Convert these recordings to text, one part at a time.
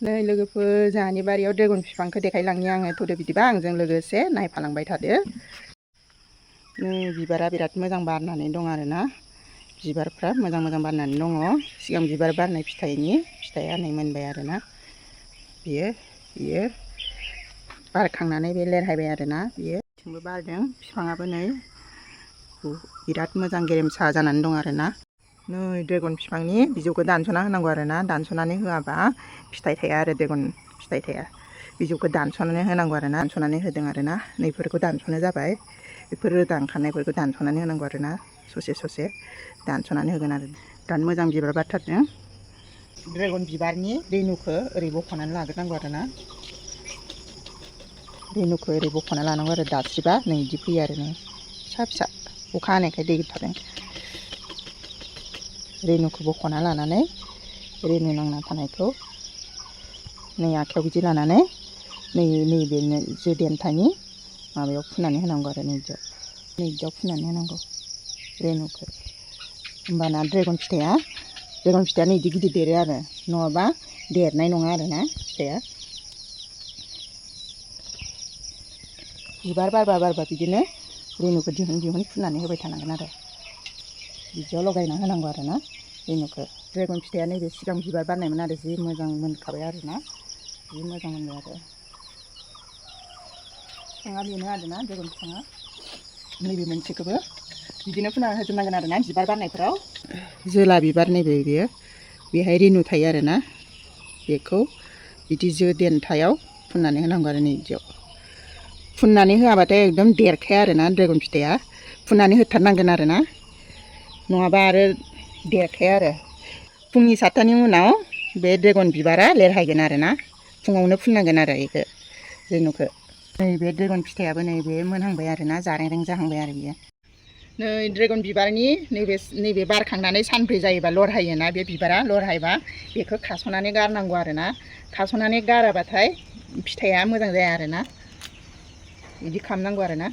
नै लोगोफोर जोंहानि बारियाव ड्रेगन बिफांखौ देखायलांनि आङो थ'दो बिदिबा आंजों लोगोसे नायफालांबाय थादो। नै बिबारा बिराद मोजां बारनानै दं आरोना, बिबारफ्रा मोजां मोजां बारनानै दङ। सिगां बिबार बारनाय फिथाइया नै मोनबाय आरोना, बियो बारखांनानै बे लेरहायबाय आरोना, बिथिंबो बारदों। बिफाङाबो नै बिराद मोजां गेरेमसा जानानै दं आरोना। नै ड्रेगन बिफांनि बिजौखौ दानस'ना होनांगौ आरोना, दानस'नानै होआबा फिथाइ थाया आरो ड्रेगन फिथाइ थाया। बिजौखौ दानस'नानै होनांगौ आरोना, दानस'नानै होदों आरोना। नैफोरखौ दानस'नो जाबाय, बेफोर रोदा ओंखारनायफोरखौ दानस'नानै होनांगौ आरोना, ससे दानस'नानै होगोन आरो। बिराद मोजां बिबार बारथारदों। ड्रेगन बिबारनि रेनुखौ ओरै बख'नानै लाग्रोनांगौ आरोना, रेनुखौ ओरै बख'ना लानांगौ आरो, दास्रिबा नै बिदि फैयो आरो नै फिसा फिसा, अखा हानायखाय दै थादों। रेनुखौ बख'ना लानानै रेनु नांना थानायखौ नै आखाइयाव बिदि लानानै नैबे जो देन्थानि माबायाव फुनानै होनांगौ आरो नैबिदियाव फुनानै होनांगौ रेनुखौ। होमबाना ड्रेगन फिथाइया नै बिदि गिदिर देरो आरो, नङाबा देरनाय नङा आरोना फिथाइया। बिबार बारबा बिदिनो रेनुखौ दिहुन फुनानै होबाय थानांगोन आरो, बिदियाव लगायना होनांगौ आरोना रेनुखौ। ड्रेगन फिथाइया नैबे सिगां बिबार बारनायमोन आरो, जि मोजां मोनखाबाय आरोना, जि मोजां मोनबाय आरो। बिफाङा बेनो आरोना ड्रेगन बिफाङा। नैबे मोनसेखौबो बिदिनो फुना होजोबनांगोन आरोना बिबार बारनायफोराव। जोला बिबार नैबे बेयो, बेहाय रेनु थायो आरोना, बेखौ बिदि जो देन्थायाव फुननानै होनांगौ आरो नै बिदियाव। फुननानै होआबाथाय एकदम देरखाया आरोना ड्रेगन फिथाइया, फुननानै होथारनांगोन आरोना, नङाबा आरो देरखाया आरो। फुंनि 7थानि उनाव बे ड्रेगन बिबारा लेरहायगोन आरोना, फुङावनो फुननांगोन आरो बेखौ रेनुखौ। नैबे ड्रेगन फिथाइयाबो नैबे मोनहांबाय आरोना, जारें जाहांबाय आरो बियो। नै ड्रेगन बिबारनि नैबे बारखांनानै सानब्रै जायोबा लरहायोना, बे बिबारा लरहायबा बेखौ खास'नानै गारनांगौ आरोना। खास'नानै गाराबाथाय फिथाइया मोजां जाया आरोना, बिदि खालामनांगौ आरोना।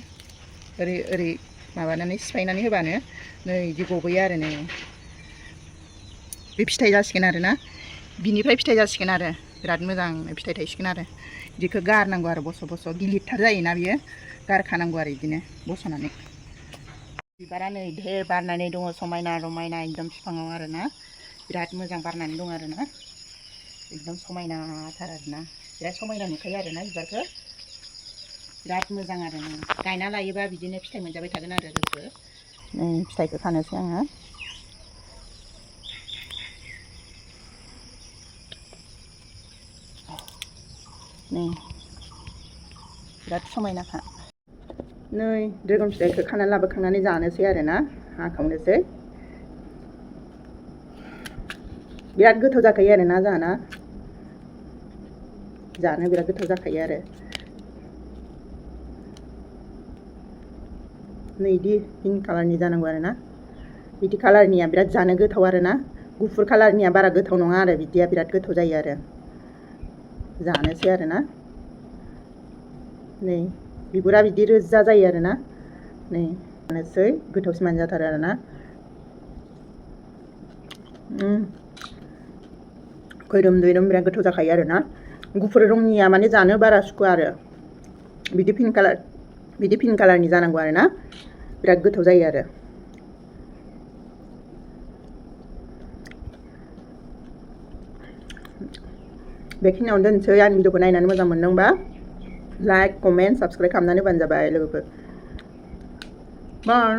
ओरै माबानानै सिफायनानै होबानो नै बिदि गबोयो आरो नै बे फिथाइ जासिगोन आरोना, बिनिफ्राय फिथाइ जासिगोन आरो, बिराद मोजां फिथाइ थायसिगोन आरो। बिदिखौ गारनांगौ आरो बस' गिलिरथार जायोना बियो, गारखानांगौ आरो बिदिनो बस'नानै। बिबारा नै ढेर बारनानै दङ, समायना रमायना एकदम बिफाङाव आरोना, बिराद मोजां बारनानै दं आरोना, एकदम समायनाथार आरोना, बिराद समायना नुखायो आरोना बिबारखौ। बिराद मोजां आरो गायना लायोबा बिदिनो फिथाइ मोनजाबाय थागोन आरो लोगो। नै फिथाइखौ खानोसै आङो। नै बिराद समायनाखा। नै ड्रेगन फिथाइखौ खानानै लाबोखांनानै जानोसै आरोना, हाखावनोसै। बिराद गोथाव जाखायो आरोना जाना, जानो बिराद गोथाव जाखायो आरो। नै बिदि पिंक कालारनि जानांगौ आरोना, बिदि कालारनिया बिराद जानो गोथाव आरोना, गुफुर कालारनिया बारा गोथाव नङा आरो, बिदिया बिराद गोथाव जायो आरो। जानोसै आरोना, नै बिगुरा बिदि रोजा जायो आरोना, नै जानोसै, गोथावसिन मोनजाथारो आरोना। खैरोम दैरोम बिराद गोथाव जाखायो आरोना। गुफुर रंनिया माने जानो बारा सुखुवा आरो, बिदि पिंक कालारनि जानांगौ आरोना, बिराद गोथाव जायो आरो। बेखिनियावनो दोनसै। आंनि भिडिअखौ नायनानै मोजां मोनदोंबा लाइक, कमेन्ट, साबस्क्राइब खालामनानै होबानो जाबाय लोगोफोर। बाय।